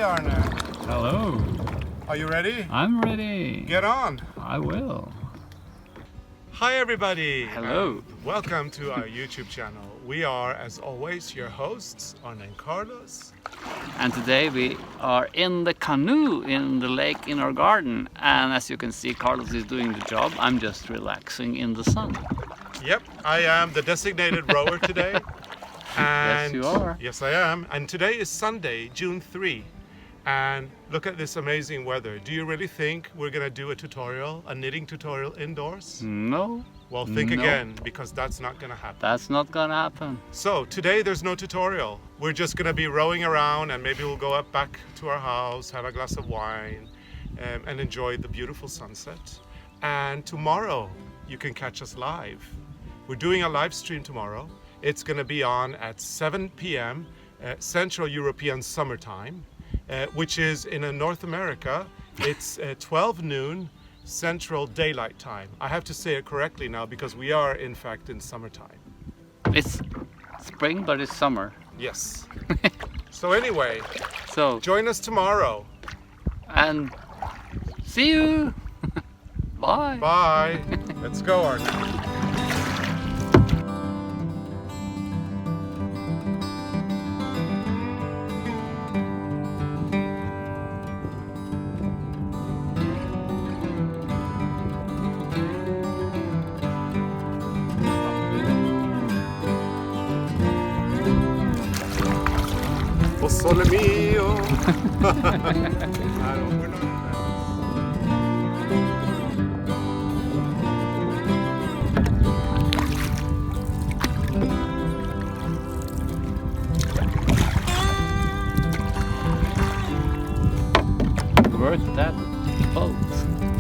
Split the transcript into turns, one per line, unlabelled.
Arne.
Hello.
Are you ready?
I'm ready.
Get on.
I will.
Hi everybody.
Hello.
Welcome to our YouTube channel. We are, as always, your hosts, Arne and Carlos.
And today we are in the canoe in the lake in our garden. And as you can see, Carlos is doing the job. I'm just relaxing in the sun.
Yep, I am the designated rower today. And
Yes, you are.
Yes, I am. And today is Sunday, June 3. And look at this amazing weather. Do you really think we're gonna do a knitting tutorial indoors?
No.
Well, think
No.
again, because that's not gonna happen.
That's not gonna happen.
So today there's no tutorial. We're just gonna be rowing around, and maybe we'll go up back to our house, have a glass of wine, and enjoy the beautiful sunset. And tomorrow you can catch us live. We're doing a live stream tomorrow. It's gonna be on at 7 p.m. Central European Summertime, which is in North America. It's 12 noon Central Daylight Time. I have to say it correctly now because we are in fact in summertime.
It's spring, but it's summer.
Yes. So anyway,
So,
join us tomorrow.
and see you. Bye.
Bye. Let's go, Arne. O sole mio. I don't, we're not in
Worth that boat.